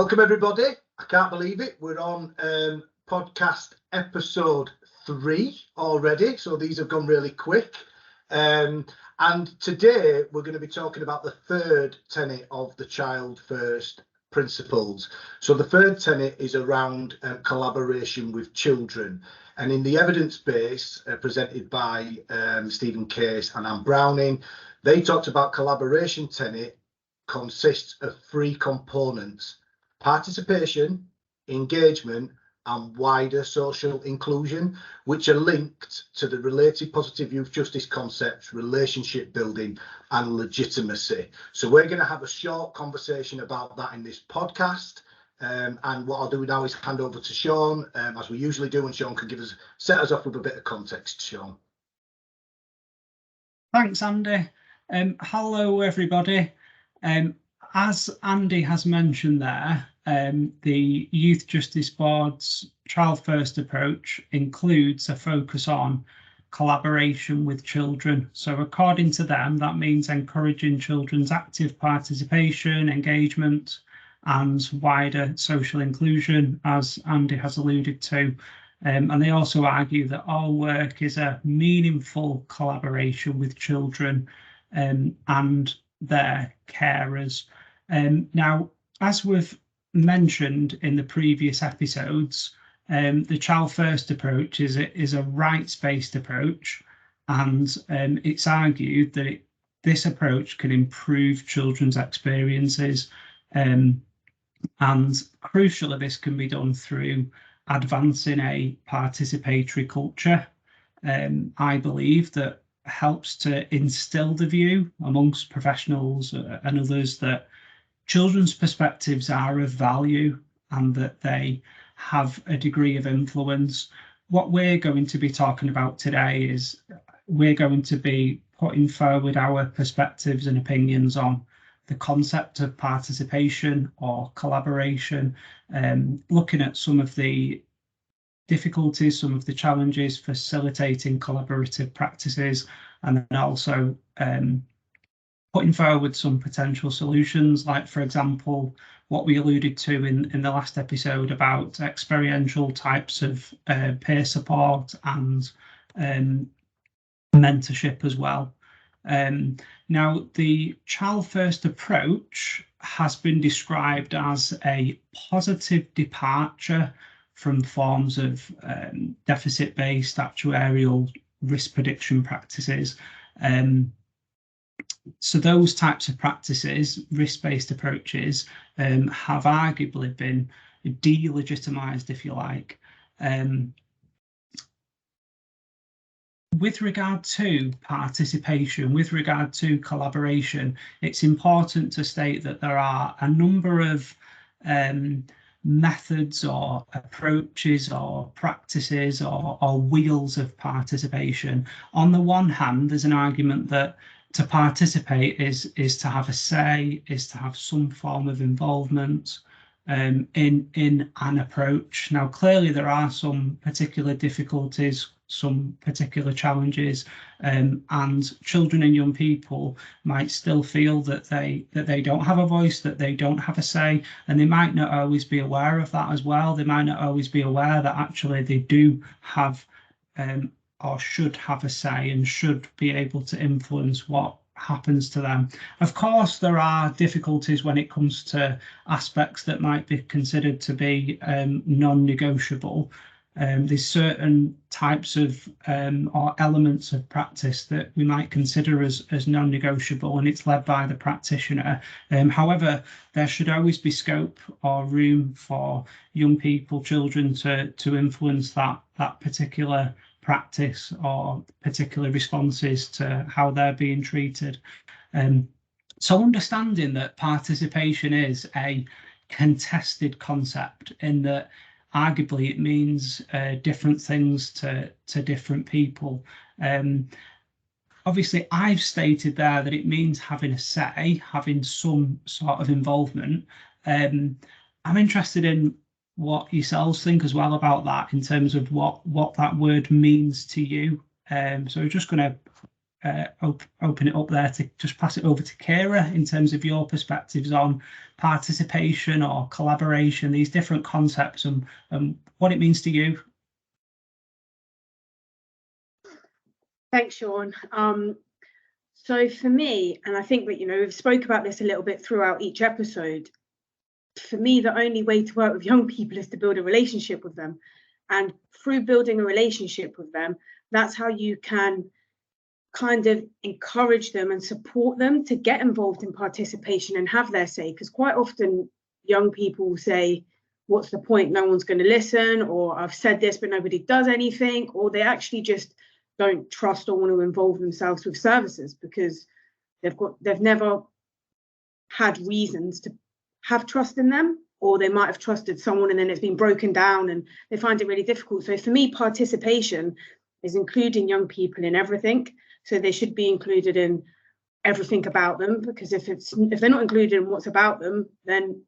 Welcome everybody. I can't believe it. We're on podcast episode 3 already, so these have gone really quick. And today we're going to be talking about the third tenet of the child first principles. So the third tenet is around collaboration with children, and in the evidence base presented by Stephen Case and Anne Browning, they talked about collaboration tenet consists of 3 components: participation, engagement, and wider social inclusion, which are linked to the related positive youth justice concepts, relationship building, and legitimacy. So we're going to have a short conversation about that in this podcast. And what I'll do now is hand over to Sean, as we usually do, and Sean can set us off with a bit of context. Sean. Thanks, Andy. Hello, everybody. As Andy has mentioned there, the Youth Justice Board's Child First approach includes a focus on collaboration with children. So according to them, that means encouraging children's active participation, engagement, and wider social inclusion, as Andy has alluded to. And they also argue that all work is a meaningful collaboration with children and their carers. Now, as we've mentioned in the previous episodes, the Child First approach is a rights-based approach, and it's argued that this approach can improve children's experiences, and crucially, this can be done through advancing a participatory culture. I believe that helps to instill the view amongst professionals and others that children's perspectives are of value and that they have a degree of influence. What we're going to be talking about today is we're going to be putting forward our perspectives and opinions on the concept of participation or collaboration, looking at some of the difficulties, some of the challenges facilitating collaborative practices, and then also putting forward some potential solutions, like, for example, what we alluded to in the last episode about experiential types of peer support and mentorship as well. Now, the Child First approach has been described as a positive departure from forms of deficit-based actuarial risk prediction practices. So those types of practices, risk-based approaches, have arguably been delegitimised, if you like. With regard to participation, with regard to collaboration, it's important to state that there are a number of methods or approaches or practices or wheels of participation. On the one hand, there's an argument that to participate is to have a say, is to have some form of involvement in an approach. Now, clearly there are some particular difficulties, some particular challenges, and children and young people might still feel that they don't have a voice, that they don't have a say, and they might not always be aware of that as well. They might not always be aware that actually they do have or should have a say and should be able to influence what happens to them. Of course, there are difficulties when it comes to aspects that might be considered to be non-negotiable. There's certain types of or elements of practice that we might consider as non-negotiable, and it's led by the practitioner. However, there should always be scope or room for young people, children, to influence that particular practice or particular responses to how they're being treated. So understanding that participation is a contested concept in that arguably it means different things to different people. Obviously, I've stated there that it means having a say, having some sort of involvement. I'm interested in what yourselves think as well about that in terms of what that word means to you. So we're just going to open it up there to just pass it over to Kierra in terms of your perspectives on participation or collaboration, these different concepts, and what it means to you. Thanks, Sean. So for me, and I think that, we've spoke about this a little bit throughout each episode, for me, the only way to work with young people is to build a relationship with them. And through building a relationship with them, that's how you can kind of encourage them and support them to get involved in participation and have their say. Because quite often young people say, what's the point? No one's going to listen, or I've said this, but nobody does anything, or they actually just don't trust or want to involve themselves with services because they've never had reasons to have trust in them, or they might have trusted someone and then it's been broken down and they find it really difficult. So for me, participation is including young people in everything. So they should be included in everything about them, because if they're not included in what's about them, then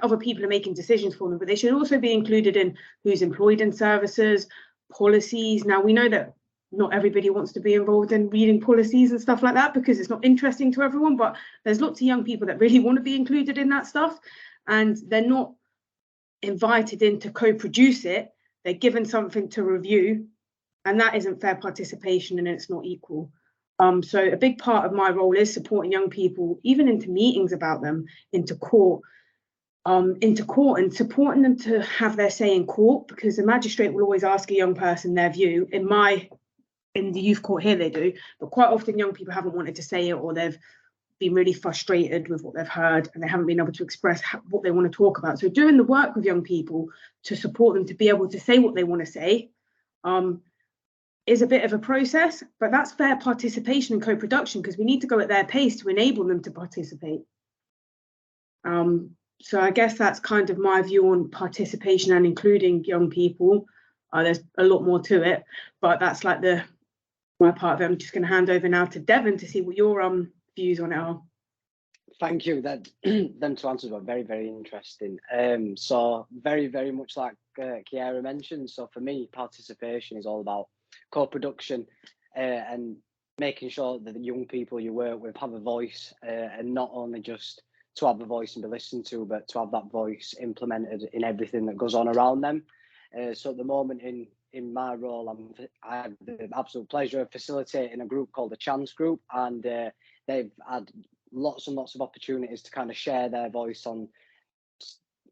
other people are making decisions for them. But they should also be included in who's employed in services, policies. Now we know that not everybody wants to be involved in reading policies and stuff like that because it's not interesting to everyone, but there's lots of young people that really want to be included in that stuff, and they're not invited in to co-produce it. They're given something to review, and that isn't fair participation, and it's not equal. So a big part of my role is supporting young people, even into meetings about them, into court, and supporting them to have their say in court, because the magistrate will always ask a young person their view. In the youth court here they do, but quite often young people haven't wanted to say it, or they've been really frustrated with what they've heard and they haven't been able to express what they want to talk about. So doing the work with young people to support them to be able to say what they want to say is a bit of a process, but that's fair participation and co-production, because we need to go at their pace to enable them to participate. So I guess that's kind of my view on participation and including young people. There's a lot more to it, but that's like my part of it. I'm just going to hand over now to Devon to see what your views on it are. Thank you. Them two answers were very, very interesting. So very, very much like Kierra mentioned. So for me, participation is all about co-production and making sure that the young people you work with have a voice, and not only just to have a voice and be listened to, but to have that voice implemented in everything that goes on around them. So at the moment in my role, I have the absolute pleasure of facilitating a group called the Chance Group, and they've had lots and lots of opportunities to kind of share their voice on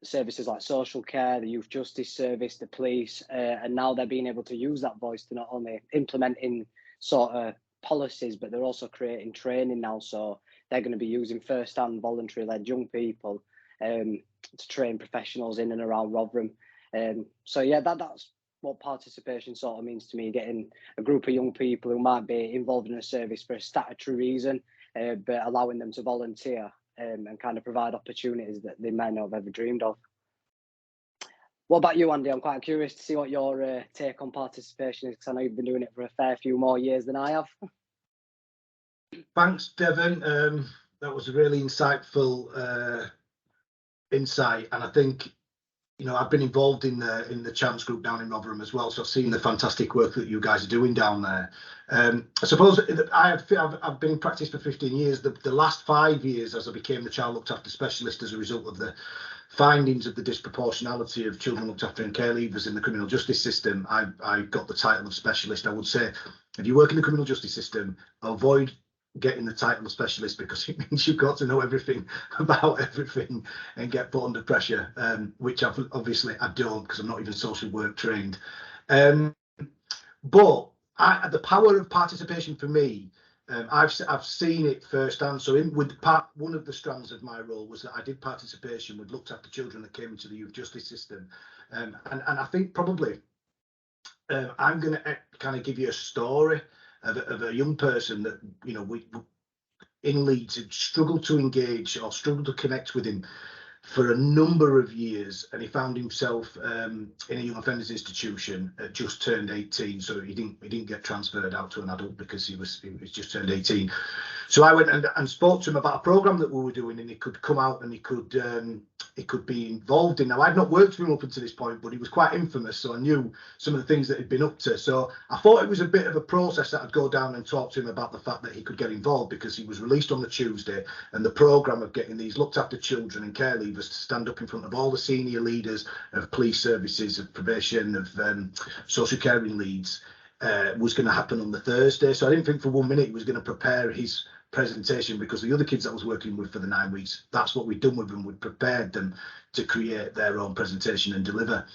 services like social care, the youth justice service, the police, and now they're being able to use that voice to not only implementing sort of policies, but they're also creating training now. So they're going to be using first-hand voluntary-led young people to train professionals in and around Rotherham. So yeah, that's what participation sort of means to me, getting a group of young people who might be involved in a service for a statutory reason, but allowing them to volunteer and kind of provide opportunities that they may not have ever dreamed of. What about you, Andy? I'm quite curious to see what your take on participation is, because I know you've been doing it for a fair few more years than I have. Thanks, Devon. That was a really insightful insight, and I think I've been involved in the Chance Group down in Rotherham as well, so I've seen the fantastic work that you guys are doing down there. I suppose I've been in practice for 15 years. The last 5 years, as I became the child looked after specialist as a result of the findings of the disproportionality of children looked after in care leavers in the criminal justice system, I got the title of specialist. I would say, if you work in the criminal justice system, avoid getting the title of specialist, because it means you've got to know everything about everything and get put under pressure, which obviously I don't, because I'm not even social work trained. But the power of participation for me, I've seen it firsthand. So one of the strands of my role was that I did participation with looked after children that came into the youth justice system, and I think probably I'm going to kind of give you a story of a young person that we in Leeds had struggled to engage or struggled to connect with him for a number of years, and he found himself in a young offenders institution, just turned 18, so he didn't get transferred out to an adult because he was just turned 18. So I went and spoke to him about a program that we were doing, and he could come out and he could be involved in. Now, I'd not worked with him up until this point, but he was quite infamous, so I knew some of the things that he'd been up to. So I thought it was a bit of a process that I'd go down and talk to him about the fact that he could get involved, because he was released on the Tuesday, and the program of getting these looked after children and care leavers to stand up in front of all the senior leaders of police services, of probation, of social care in Leeds, was going to happen on the Thursday. So I didn't think for 1 minute he was going to prepare his presentation, because the other kids that I was working with for the 9 weeks, that's what we'd done with them. We'd prepared them to create their own presentation and deliver.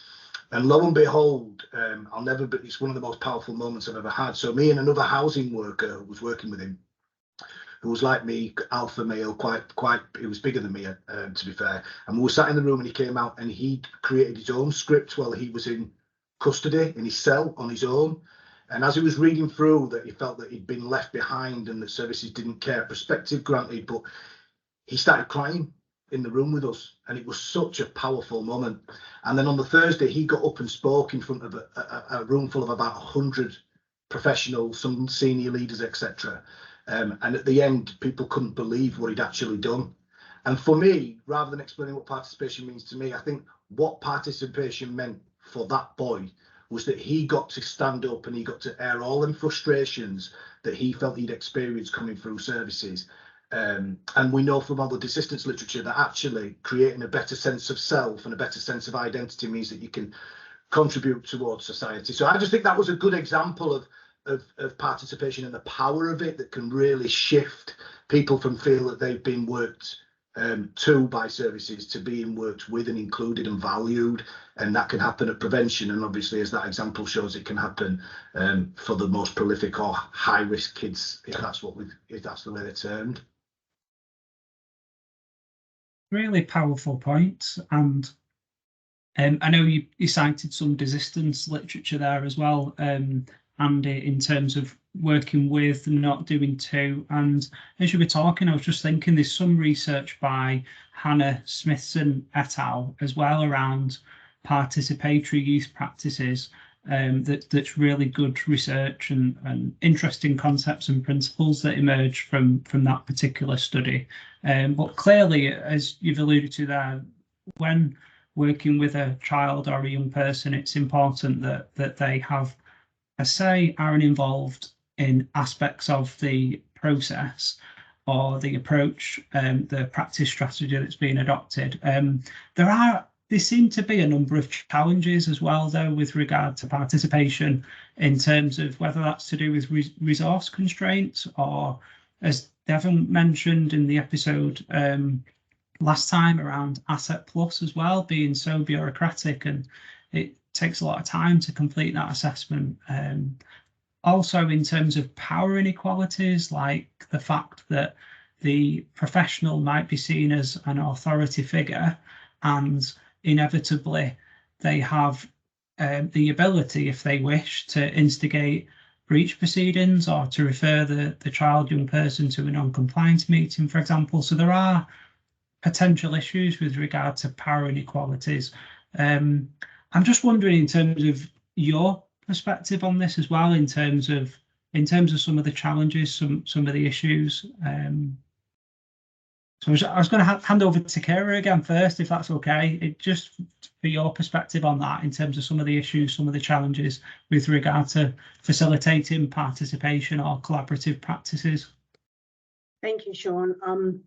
And lo and behold, it's one of the most powerful moments I've ever had. So me and another housing worker who was working with him, who was like me, alpha male, he was bigger than me, to be fair. And we were sat in the room, and he came out and he created his own script while he was in custody in his cell on his own. And as he was reading through that, he felt that he'd been left behind and that services didn't care. Perspective granted, but he started crying in the room with us, and it was such a powerful moment. And then on the Thursday, he got up and spoke in front of a room full of about 100 professionals, some senior leaders, etc. And at the end, people couldn't believe what he'd actually done. And for me, rather than explaining what participation means to me, I think what participation meant for that boy was that he got to stand up and he got to air all them frustrations that he felt he'd experienced coming through services. And we know from all the desistance literature that actually creating a better sense of self and a better sense of identity means that you can contribute towards society. So I just think that was a good example of participation and the power of it, that can really shift people from feel that they've been worked to by services to being worked with and included and valued. And that can happen at prevention, and obviously, as that example shows, it can happen for the most prolific or high risk kids, if that's the way they're termed. Really powerful point. And I know you cited some desistance literature there as well, Andy, in terms of working with and not doing to. And as you were talking, I was just thinking there's some research by Hannah Smithson et al. As well around participatory youth practices, that's really good research and interesting concepts and principles that emerge from that particular study. But clearly, as you've alluded to there, when working with a child or a young person, it's important that they have a say, are involved in aspects of the process or the approach, the practice strategy that's being adopted. There seem to be a number of challenges as well, though, with regard to participation, in terms of whether that's to do with resource constraints, or, as Devon mentioned in the episode last time, around Asset Plus as well, being so bureaucratic, and it takes a lot of time to complete that assessment. Also, in terms of power inequalities, like the fact that the professional might be seen as an authority figure, and inevitably they have the ability, if they wish, to instigate breach proceedings or to refer the child, young person to a non-compliance meeting, for example. So there are potential issues with regard to power inequalities. I'm just wondering, in terms of your perspective on this as well, in terms of some of the challenges, some of the issues. So I was going to hand over to Kierra again first, if that's okay. Just for your perspective on that, in terms of some of the issues, some of the challenges with regard to facilitating participation or collaborative practices. Thank you, Sean.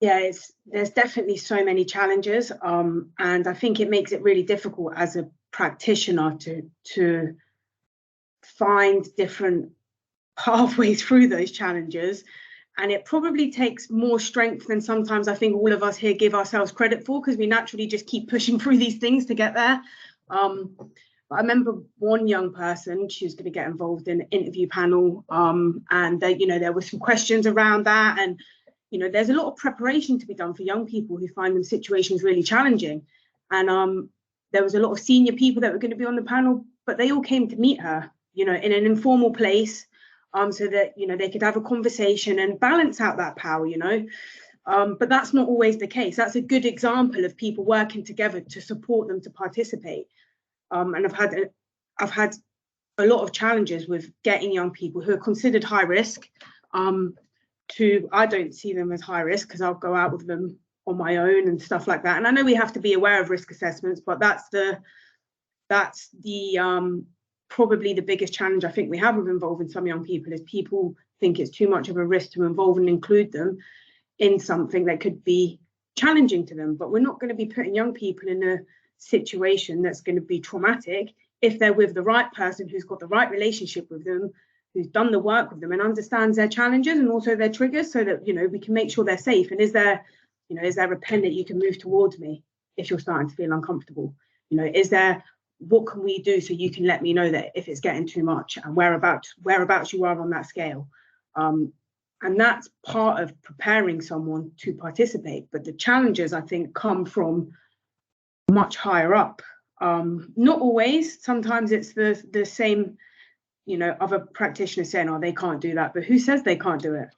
Yeah, there's definitely so many challenges, and I think it makes it really difficult as a practitioner to find different pathways through those challenges. And it probably takes more strength than sometimes I think all of us here give ourselves credit for, because we naturally just keep pushing through these things to get there. But I remember one young person, she was going to get involved in an interview panel, and there were some questions around that. And there's a lot of preparation to be done for young people who find them situations really challenging. And there was a lot of senior people that were going to be on the panel, but they all came to meet her, in an informal place, so that, they could have a conversation and balance out that power, but that's not always the case. That's a good example of people working together to support them to participate. And I've had a lot of challenges with getting young people who are considered high risk, I don't see them as high risk because I'll go out with them on my own and stuff like that. And I know we have to be aware of risk assessments, but that's the probably the biggest challenge I think we have with involving some young people, is people think it's too much of a risk to involve and include them in something that could be challenging to them. But we're not going to be putting young people in a situation that's going to be traumatic if they're with the right person who's got the right relationship with them, who's done the work with them and understands their challenges and also their triggers, so that, you know, we can make sure they're safe. And is there a pen that you can move towards me if you're starting to feel uncomfortable? You know, what can we do so you can let me know that if it's getting too much, and whereabouts you are on that scale? And that's part of preparing someone to participate. But the challenges, I think, come from much higher up. Not always. Sometimes it's the same, you know, other practitioners saying, oh, they can't do that. But who says they can't do it?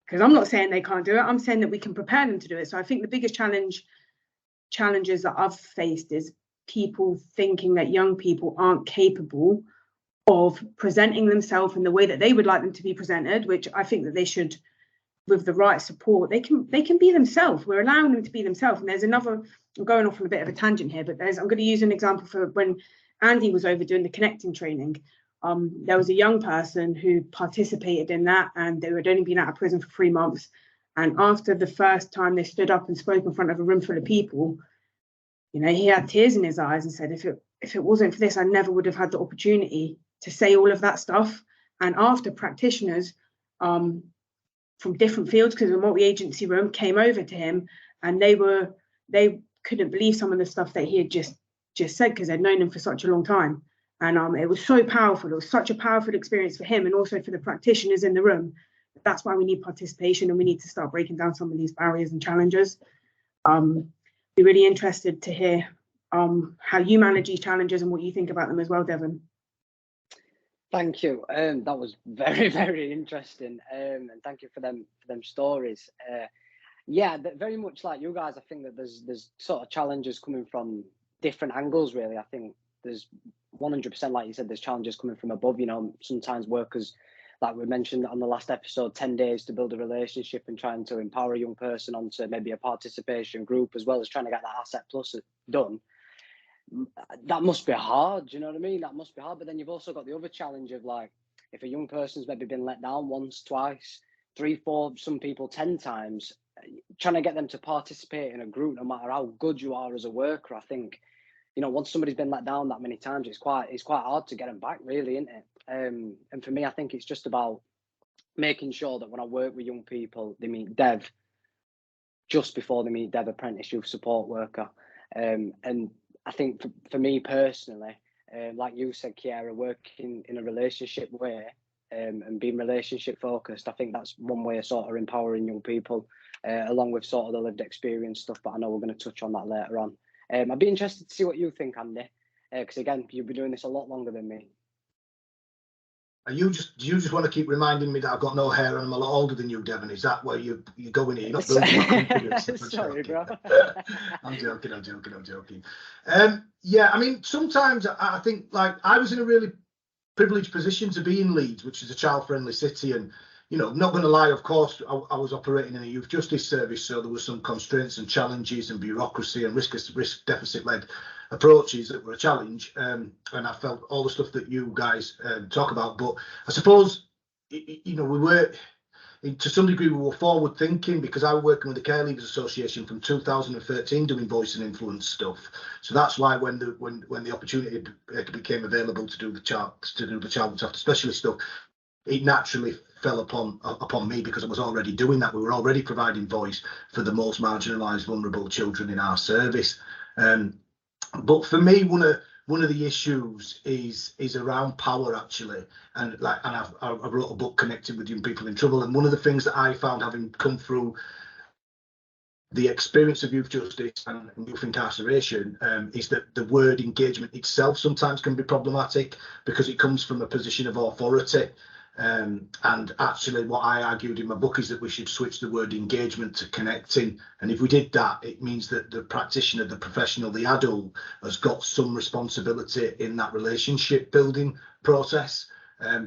Because I'm not saying they can't do it. I'm saying that we can prepare them to do it. So I think the biggest challenges that I've faced is people thinking that young people aren't capable of presenting themselves in the way that they would like them to be presented, which I think that they should, with the right support, they can be themselves. We're allowing them to be themselves. And there's another, I'm going off on a bit of a tangent here, but I'm going to use an example for when Andi was over doing the connecting training. There was a young person who participated in that, and they had only been out of prison for 3 months. And after the first time they stood up and spoke in front of a room full of people, you know, he had tears in his eyes and said, if it wasn't for this, I never would have had the opportunity to say all of that stuff. And after practitioners from different fields, because the multi-agency room came over to him, and they couldn't believe some of the stuff that he had just said, because they'd known him for such a long time. And it was so powerful. It was such a powerful experience for him and also for the practitioners in the room. That's why we need participation, and we need to start breaking down some of these barriers and challenges. Be really interested to hear how you manage these challenges and what you think about them as well, Devon. Thank you. That was very, very interesting. And thank you for them stories. Yeah, very much like you guys. I think that there's sort of challenges coming from different angles, really. I think there's 100%, like you said, there's challenges coming from above. You know, sometimes workers, like we mentioned on the last episode, 10 days to build a relationship and trying to empower a young person onto maybe a participation group, as well as trying to get that Asset Plus done. That must be hard, you know what I mean? That must be hard. But then you've also got the other challenge of, like, if a young person's maybe been let down once, twice, 3, 4, some people 10 times, trying to get them to participate in a group, no matter how good you are as a worker, I think, you know, once somebody's been let down that many times, it's quite hard to get them back, really, isn't it? And for me, I think it's just about making sure that when I work with young people, they meet Dev just before they meet Dev Apprentice Youth Support Worker. And I think for me personally, like you said, Kierra, working in a relationship way and being relationship focused, I think that's one way of sort of empowering young people, along with sort of the lived experience stuff. But I know we're going to touch on that later on. I'd be interested to see what you think, Andi, because again, you've been doing this a lot longer than me. Do you just want to keep reminding me that I've got no hair and I'm a lot older than you, Devon? Is that where you're going here? You're not building my confidence. Sorry, bro. I'm joking. Yeah, I mean, sometimes I think, like, I was in a really privileged position to be in Leeds, which is a child-friendly city, and, you know, not going to lie, of course, I was operating in a youth justice service, so there were some constraints and challenges and bureaucracy and risk deficit-led approaches that were a challenge, and I felt all the stuff that you guys talk about. But I suppose, you know, we were, to some degree, we were forward thinking, because I was working with the Care Leaders Association from 2013 doing voice and influence stuff. So that's why when the opportunity became available to do the child looked after specialist stuff, it naturally fell upon me, because I was already doing that. We were already providing voice for the most marginalised, vulnerable children in our service. But for me, one of the issues is around power, actually, and I wrote a book connected with young people in trouble. And one of the things that I found, having come through the experience of youth justice and youth incarceration, is that the word engagement itself sometimes can be problematic, because it comes from a position of authority. And actually, what I argued in my book is that we should switch the word engagement to connecting. And if we did that, it means that the practitioner, the professional, the adult has got some responsibility in that relationship building process,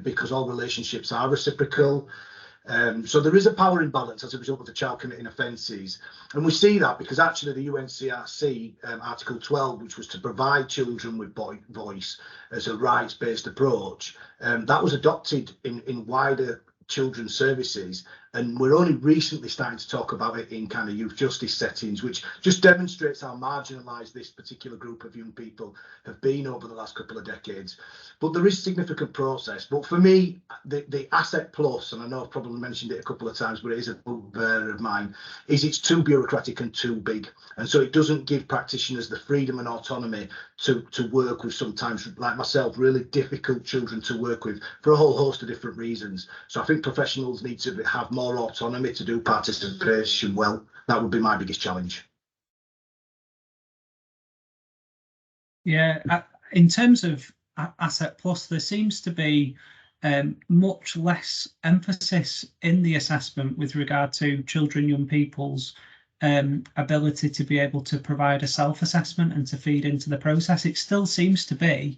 because all relationships are reciprocal. So there is a power imbalance as a result of the child committing offences. And we see that because actually the UNCRC Article 12, which was to provide children with voice as a rights-based approach, that was adopted in wider children's services, and we're only recently starting to talk about it in kind of youth justice settings, which just demonstrates how marginalised this particular group of young people have been over the last couple of decades. But there is significant process. But for me, the asset plus, and I know I've probably mentioned it a couple of times, but it is a bugbear of mine, is it's too bureaucratic and too big, and so it doesn't give practitioners the freedom and autonomy to work with sometimes, like myself, really difficult children to work with for a whole host of different reasons. So I think professionals need to have more autonomy to do participation well. That would be my biggest challenge. Yeah, in terms of Asset Plus, there seems to be much less emphasis in the assessment with regard to children, young people's ability to be able to provide a self-assessment and to feed into the process. It still seems to be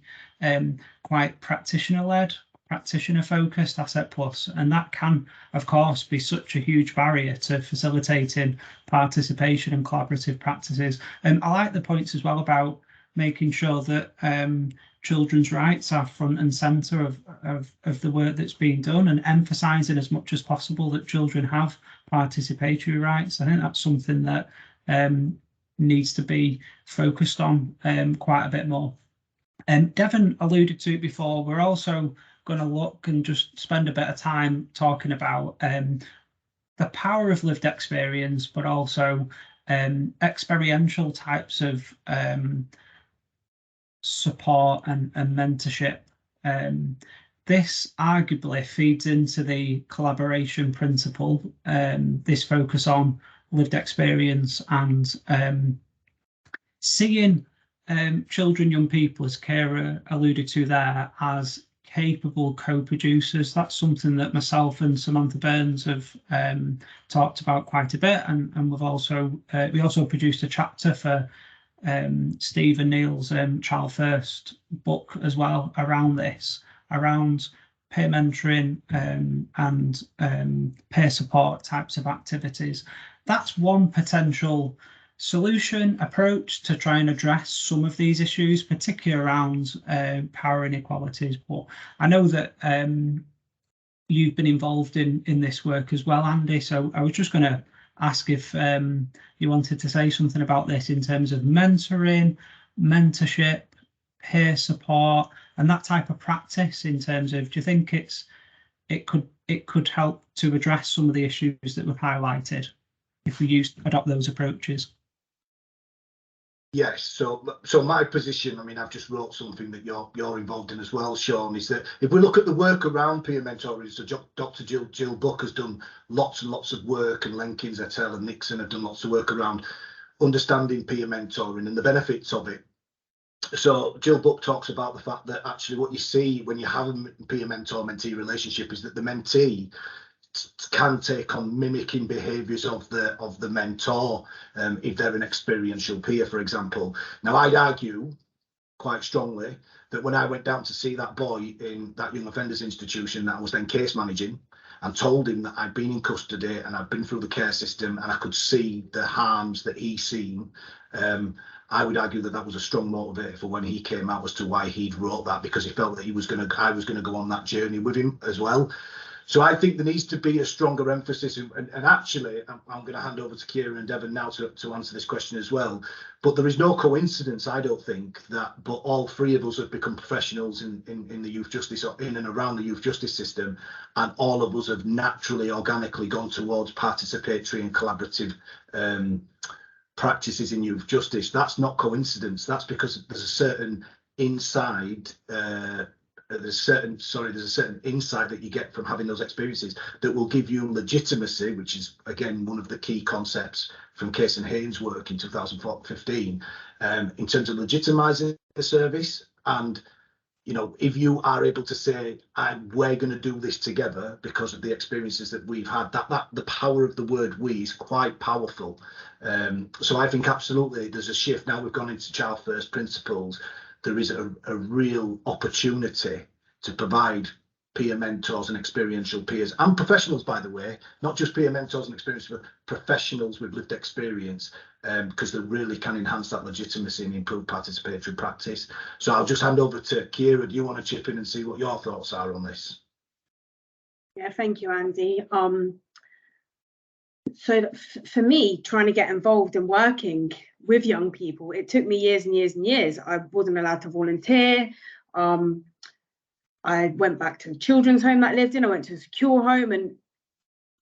quite practitioner-led, practitioner-focused Asset Plus, and that can, of course, be such a huge barrier to facilitating participation and collaborative practices. And I like the points as well about making sure that children's rights are front and centre of the work that's being done, and emphasising as much as possible that children have participatory rights. I think that's something that needs to be focused on quite a bit more. And Devon alluded to it before, we're also going to look and just spend a bit of time talking about the power of lived experience, but also experiential types of support and mentorship. This arguably feeds into the collaboration principle, this focus on lived experience and seeing children, young people, as Kierra alluded to there, as capable co-producers. That's something that myself and Samantha Burns have talked about quite a bit, and we've also we also produced a chapter for Steve and Neil's Child First book as well around this, around peer mentoring and peer support types of activities. That's one potential solution approach to try and address some of these issues, particularly around power inequalities. But I know that you've been involved in this work as well, Andi, so I was just going to ask if you wanted to say something about this in terms of mentoring, mentorship, peer support, and that type of practice. In terms of, do you think it could help to address some of the issues that we've highlighted if we adopt those approaches? Yes, so my position, I mean, I've just wrote something that you're involved in as well, Sean, is that if we look at the work around peer mentoring, so Dr. Jill Buck has done lots and lots of work, and Lenkins, Etel and Nixon have done lots of work around understanding peer mentoring and the benefits of it. So Jill Buck talks about the fact that actually what you see when you have a peer mentor-mentee relationship is that the mentee can take on mimicking behaviours of the mentor if they're an experiential peer, for example. Now, I'd argue quite strongly that when I went down to see that boy in that young offenders institution that I was then case managing, and told him that I'd been in custody and I'd been through the care system and I could see the harms that he's seen, I would argue that that was a strong motivator for when he came out as to why he'd wrote that, because he felt that I was going to go on that journey with him as well. So I think there needs to be a stronger emphasis, and actually I'm going to hand over to Kierra and Devon now to answer this question as well. But there is no coincidence, I don't think, that but all three of us have become professionals in the youth justice, or in and around the youth justice system, and all of us have naturally, organically gone towards participatory and collaborative practices in youth justice. That's not coincidence. That's because there's a certain there's a certain insight that you get from having those experiences that will give you legitimacy, which is again one of the key concepts from Case and Haynes' work in 2015, in terms of legitimising the service. And you know, if you are able to say, we're going to do this together because of the experiences that we've had, that the power of the word we is quite powerful. So I think absolutely there's a shift. Now we've gone into Child First principles, there is a real opportunity to provide peer mentors and experiential peers, and professionals, by the way, not just peer mentors and experience, but professionals with lived experience, because they really can enhance that legitimacy and improve participatory practice. So I'll just hand over to Kierra. Do you want to chip in and see what your thoughts are on this? Yeah, thank you, Andy. So for me, trying to get involved in working with young people, it took me years and years and years. I wasn't allowed to volunteer. I went back to the children's home that I lived in. I went to a secure home and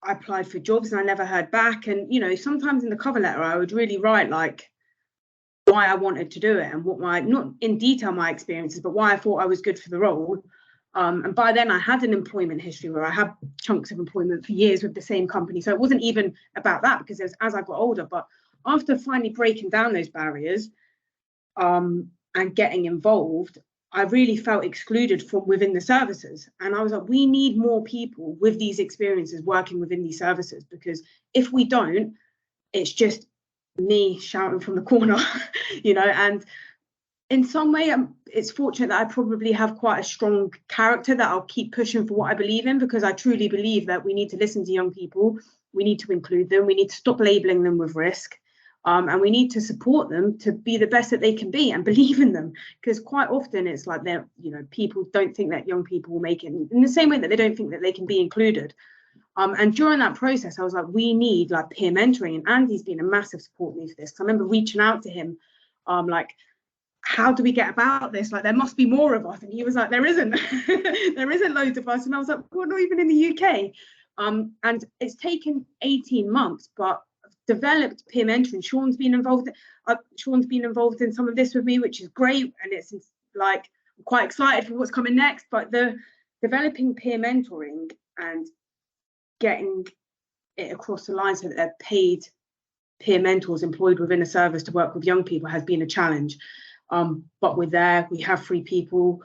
I applied for jobs and I never heard back. And, you know, sometimes in the cover letter, I would really write like why I wanted to do it and what my, not in detail my experiences, but why I thought I was good for the role. And by then I had an employment history where I had chunks of employment for years with the same company. So it wasn't even about that, because as I got older, but after finally breaking down those barriers and getting involved, I really felt excluded from within the services. And I was like, we need more people with these experiences working within these services, because if we don't, it's just me shouting from the corner, you know. And in some way, it's fortunate that I probably have quite a strong character that I'll keep pushing for what I believe in, because I truly believe that we need to listen to young people. We need to include them. We need to stop labeling them with risk. And we need to support them to be the best that they can be and believe in them, because quite often it's like they're, you know, people don't think that young people will make it in the same way that they don't think that they can be included. And during that process, I was like, we need like peer mentoring, and Andy's been a massive support me for this. I remember reaching out to him, like, how do we get about this? Like, there must be more of us. And he was like, there isn't. There isn't loads of us. And I was like, well, not even in the UK. And it's taken 18 months, but developed peer mentoring. Sean's been involved in some of this with me, which is great, and it's like I'm quite excited for what's coming next. But the developing peer mentoring and getting it across the line so that they're paid peer mentors employed within a service to work with young people has been a challenge. But we have 3 people.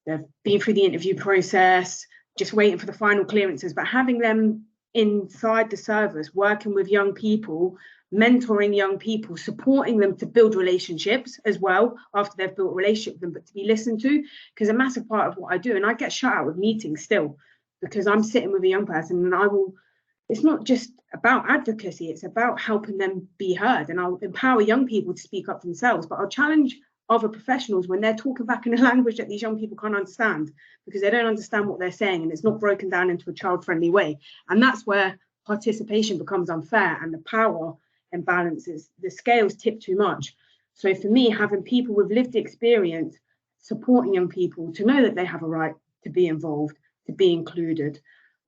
They've been through the interview process, just waiting for the final clearances, but having them inside the service, working with young people, mentoring young people, supporting them to build relationships as well after they've built a relationship with them, but to be listened to, because a massive part of what I do, and I get shut out of meetings still, because I'm sitting with a young person and it's not just about advocacy, it's about helping them be heard. And I'll empower young people to speak up for themselves, but I'll challenge other professionals when they're talking back in a language that these young people can't understand, because they don't understand what they're saying and it's not broken down into a child-friendly way. And that's where participation becomes unfair and the power imbalances, the scales tip too much. So for me, having people with lived experience supporting young people to know that they have a right to be involved, to be included,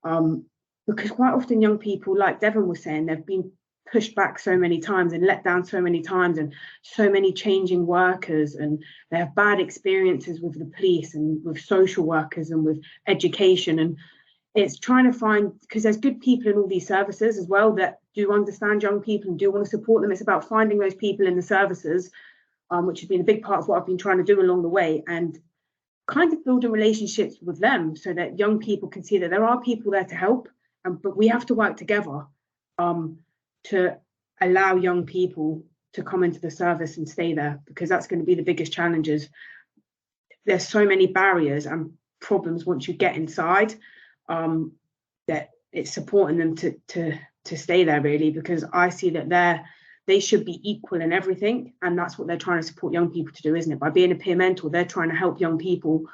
because quite often young people, like Devon was saying, they've been pushed back so many times and let down so many times, and so many changing workers, and they have bad experiences with the police and with social workers and with education. And it's trying to find, because there's good people in all these services as well that do understand young people and do want to support them. It's about finding those people in the services, which has been a big part of what I've been trying to do along the way, and kind of building relationships with them so that young people can see that there are people there to help, but we have to work together to allow young people to come into the service and stay there, because that's going to be the biggest challenges. There's so many barriers and problems once you get inside, that it's supporting them to stay there, really, because I see that they should be equal in everything, and that's what they're trying to support young people to do, isn't it? By being a peer mentor, they're trying to help young people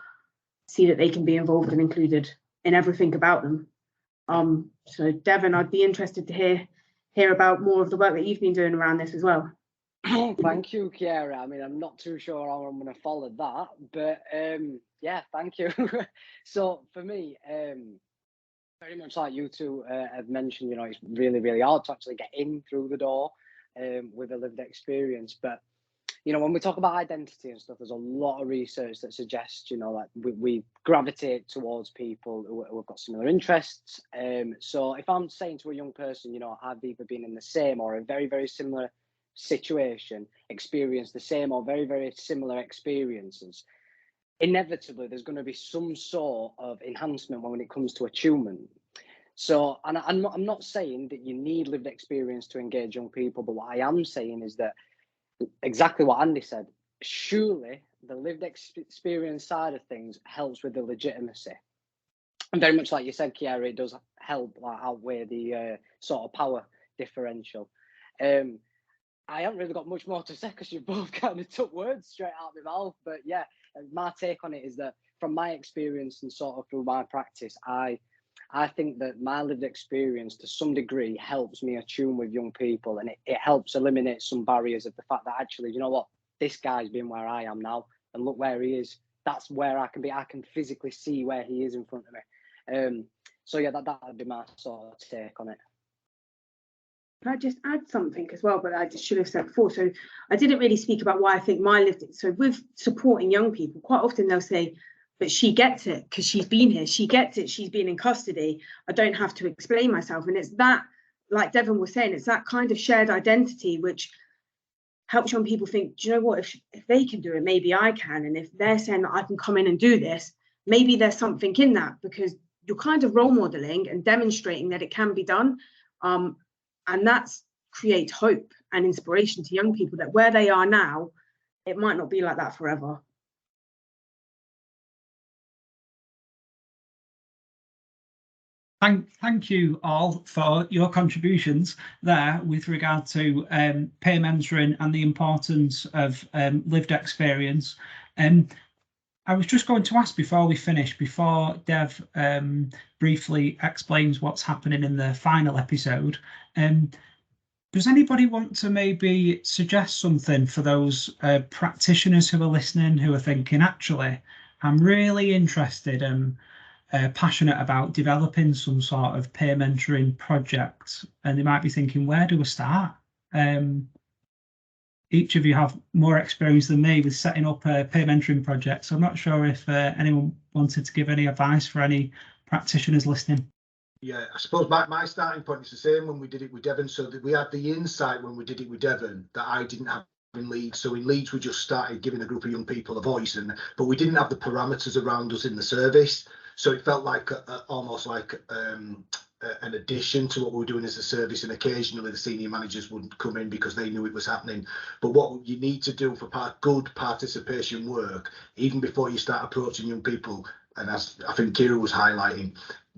see that they can be involved and included in everything about them. So Devon, I'd be interested to hear about more of the work that you've been doing around this as well. Thank you, Kierra. I mean, I'm not too sure how I'm going to follow that, but yeah, thank you. So for me, very much like you two have mentioned, you know, it's really, really hard to actually get in through the door with a lived experience. But, you know, when we talk about identity and stuff, there's a lot of research that suggests, you know, like we gravitate towards people who have got similar interests. So if I'm saying to a young person, you know, I've either been in the same or a very, very similar situation, experienced the same or very, very similar experiences, inevitably there's going to be some sort of enhancement when it comes to attunement. So, and I'm not saying that you need lived experience to engage young people, but what I am saying is that exactly what Andy said, surely the lived experience side of things helps with the legitimacy. And very much like you said, Kierra, it does help outweigh the sort of power differential. I haven't really got much more to say because you both kind of took words straight out of my mouth. But yeah, my take on it is that from my experience and sort of through my practice, I think that my lived experience to some degree helps me attune with young people, and it helps eliminate some barriers of the fact that actually, you know what, this guy's been where I am now, and look where he is. That's where I can be. I can physically see where he is in front of me. So yeah, that would be my sort of take on it. Can I just add something as well, but I just should have said before. So I didn't really speak about why I think my lived. So with supporting young people, quite often they'll say, but she gets it because she's been here. She gets it. She's been in custody. I don't have to explain myself. And it's that, like Devon was saying, it's that kind of shared identity which helps young people think, do you know what, if they can do it, maybe I can. And if they're saying that I can come in and do this, maybe there's something in that, because you're kind of role modeling and demonstrating that it can be done. And that's creates hope and inspiration to young people that where they are now, it might not be like that forever. Thank you all for your contributions there with regard to peer mentoring and the importance of lived experience. I was just going to ask before we finish, before Dev briefly explains what's happening in the final episode, does anybody want to maybe suggest something for those practitioners who are listening, who are thinking, actually, I'm really interested and passionate about developing some sort of peer mentoring project, and they might be thinking, where do we start? Each of you have more experience than me with setting up a peer mentoring project, so I'm not sure if anyone wanted to give any advice for any practitioners listening. Yeah, I suppose my starting point is the same when we did it with Devon, so that we had the insight when we did it with Devon that I didn't have in Leeds. So in Leeds we just started giving a group of young people a voice, but we didn't have the parameters around us in the service, so it felt like almost like an addition to what we were doing as a service, and occasionally the senior managers wouldn't come in because they knew it was happening. But what you need to do for good participation work, even before you start approaching young people, and as I think Kierra was highlighting,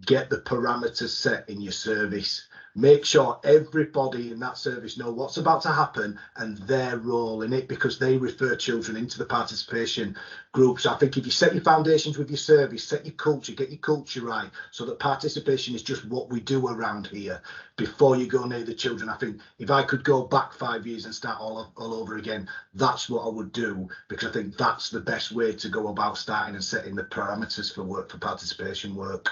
get the parameters set in your service. Make sure everybody in that service know what's about to happen and their role in it, because they refer children into the participation groups. So I think if you set your foundations with your service, set your culture, get your culture right, so that participation is just what we do around here before you go near the children. I think if I could go back 5 years and start all over again, that's what I would do, because I think that's the best way to go about starting and setting the parameters for work, for participation work.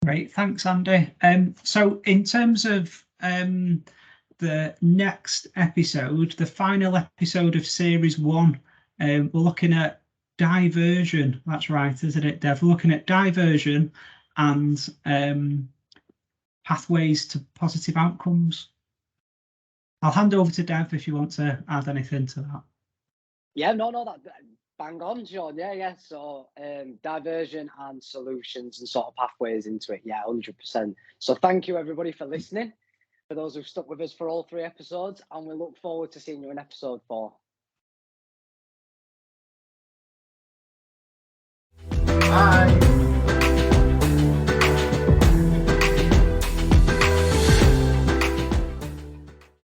Great, thanks, Andy. So in terms of the next episode, the final episode of series 1, we're looking at diversion. That's right, isn't it, Dev? We're looking at diversion and pathways to positive outcomes. I'll hand over to Dev if you want to add anything to that. Yeah, no, that bang on, Sean. Yeah. So diversion and solutions and sort of pathways into it. Yeah, 100%. So thank you everybody for listening, for those who've stuck with us for all 3 episodes, and we look forward to seeing you in episode 4. Bye.